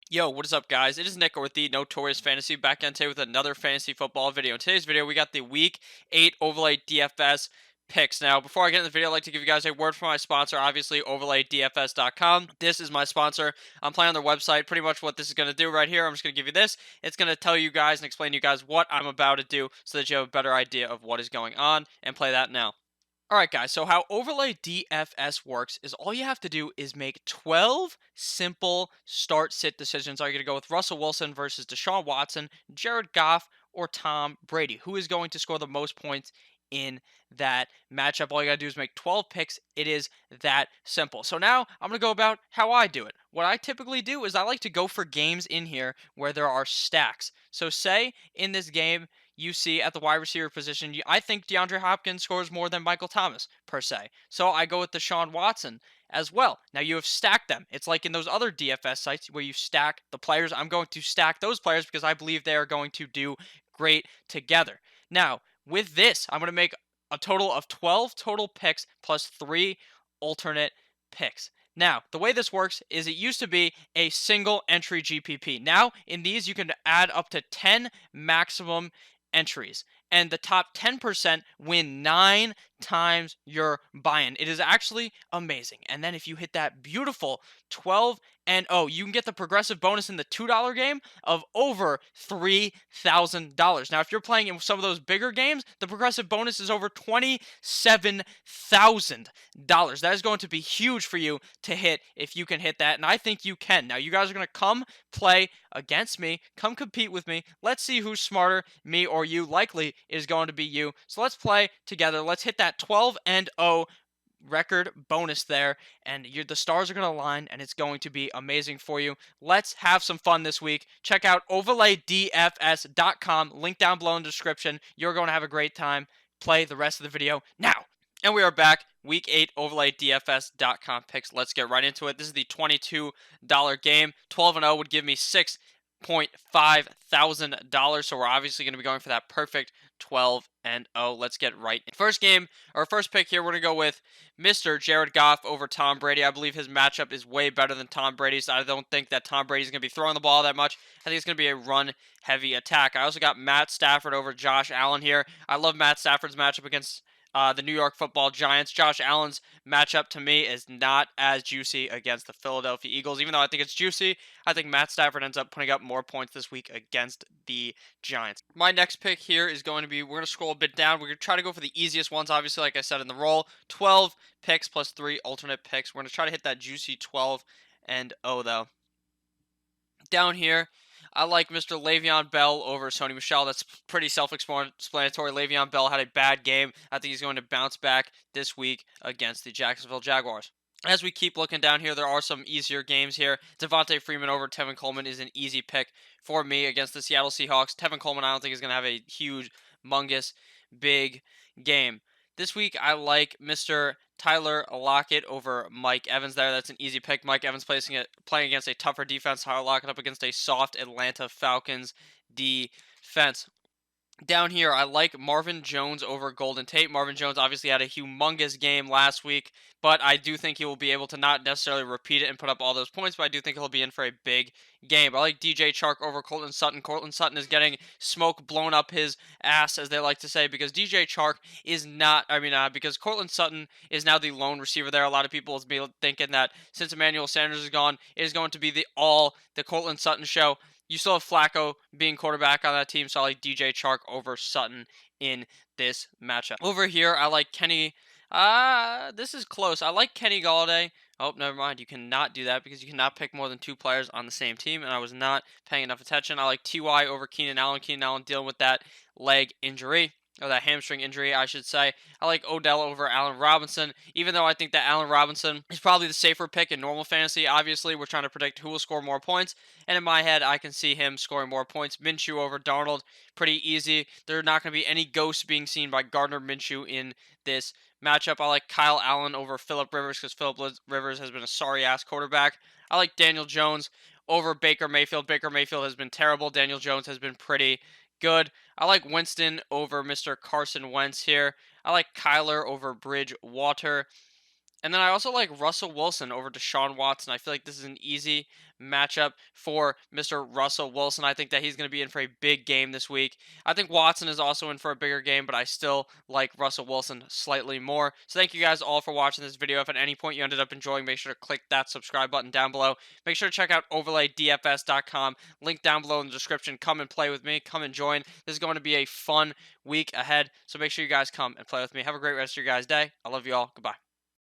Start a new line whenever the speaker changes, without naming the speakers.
Yo, what is up, guys? It is Nick with the Notorious Fantasy back on today with another fantasy football video. In today's video, we got the Week 8 Overlay DFS picks. Now, before I get into the video, I'd like to give you guys a word from my sponsor, obviously, OverlayDFS.com. This is my sponsor. I'm playing on their website. Pretty much what this is going to do right here, I'm just going to give you this. It's going to tell you guys and explain to you guys what I'm about to do so that you have a better idea of what is going on, and play that now. All right, guys. So how Overlay DFS works is all you have to do is make 12 simple start-sit decisions. Are you going to go with Russell Wilson versus Deshaun Watson, Jared Goff, or Tom Brady? Who is going to score the most points in that matchup? All you got to do is make 12 picks. It is that simple. So now I'm going to go about how I do it. What I typically do is I like to go for games in here where there are stacks. So say in this game, you see at the wide receiver position, I think DeAndre Hopkins scores more than Michael Thomas, per se. So I go with Deshaun Watson as well. Now you have stacked them. It's like in those other DFS sites where you stack the players. I'm going to stack those players because I believe they are going to do great together. Now, with this, I'm going to make a total of 12 total picks plus 3 alternate picks. Now, the way this works is it used to be a single entry GPP. Now, in these, you can add up to 10 maximum entries, and the top 10% win 9 times your buy-in. It is actually amazing. And then if you hit that beautiful 12 and oh, you can get the progressive bonus in the $2 game of over $3,000. Now, if you're playing in some of those bigger games, the progressive bonus is over $27,000. That is going to be huge for you to hit if you can hit that, and I think you can. Now, you guys are going to come play against me. Come compete with me. Let's see who's smarter, me or you. Likely is going to be you. So let's play together. Let's hit that 12 and 0 record bonus there, and the stars are going to align, and it's going to be amazing for you. Let's have some fun this week. Check out OverlayDFS.com. Link down below in the description. You're going to have a great time. Play the rest of the video now. And we are back. Week 8 OverlayDFS.com picks. Let's get right into it. This is the $22 game. 12 and 0 would give me $6,500. So we're obviously going to be going for that perfect 12 and 0. Let's get right in. First game, or first pick here, we're going to go with Mr. Jared Goff over Tom Brady. I believe his matchup is way better than Tom Brady's. I don't think that Tom Brady's going to be throwing the ball that much. I think it's going to be a run-heavy attack. I also got Matt Stafford over Josh Allen here. I love Matt Stafford's matchup against the New York Football Giants. Josh Allen's matchup to me is not as juicy against the Philadelphia Eagles. Even though I think it's juicy, I think Matt Stafford ends up putting up more points this week against the Giants. My next pick here is going to be, we're going to scroll a bit down. We're going to try to go for the easiest ones, obviously, like I said in the roll. 12 picks plus 3 alternate picks. We're going to try to hit that juicy 12 and 0, though. Down here, I like Mr. Le'Veon Bell over Sony Michel. That's pretty self-explanatory. Le'Veon Bell had a bad game. I think he's going to bounce back this week against the Jacksonville Jaguars. As we keep looking down here, there are some easier games here. Devontae Freeman over Tevin Coleman is an easy pick for me against the Seattle Seahawks. Tevin Coleman, I don't think is going to have a huge, humongous, big game. This week, I like Mr. Tyler Lockett over Mike Evans there. That's an easy pick. Mike Evans playing against a tougher defense. Tyler Lockett up against a soft Atlanta Falcons defense. Down here, I like Marvin Jones over Golden Tate. Marvin Jones obviously had a humongous game last week, but I do think he will be able to not necessarily repeat it and put up all those points, but I do think he'll be in for a big game. I like DJ Chark over Courtland Sutton. Courtland Sutton is getting smoke blown up his ass, as they like to say, because DJ Chark is not, because Courtland Sutton is now the lone receiver there. A lot of people will be thinking that since Emmanuel Sanders is gone, it is going to be the Courtland Sutton show. You still have Flacco being quarterback on that team, so I like DJ Chark over Sutton in this matchup. Over here, I like Kenny. This is close. I like Kenny Galladay. Oh, never mind. You cannot do that because you cannot pick more than 2 players on the same team, and I was not paying enough attention. I like T.Y. over Keenan Allen. Keenan Allen dealing with that leg injury. Or that hamstring injury, I should say. I like Odell over Allen Robinson, even though I think that Allen Robinson is probably the safer pick in normal fantasy. Obviously, we're trying to predict who will score more points, and in my head, I can see him scoring more points. Minshew over Darnold, pretty easy. There are not going to be any ghosts being seen by Gardner Minshew in this matchup. I like Kyle Allen over Phillip Rivers because Phillip Rivers has been a sorry-ass quarterback. I like Daniel Jones over Baker Mayfield. Baker Mayfield has been terrible. Daniel Jones has been pretty good. I like Winston over Mr. Carson Wentz here. I like Kyler over Bridgewater. And then I also like Russell Wilson over Deshaun Watson. I feel like this is an easy matchup for Mr. Russell Wilson. I think that he's going to be in for a big game this week. I think Watson is also in for a bigger game, but I still like Russell Wilson slightly more. So thank you guys all for watching this video. If at any point you ended up enjoying, make sure to click that subscribe button down below. Make sure to check out OverlayDFS.com. Link down below in the description. Come and play with me. Come and join. This is going to be a fun week ahead. So make sure you guys come and play with me. Have a great rest of your guys' day. I love you all. Goodbye.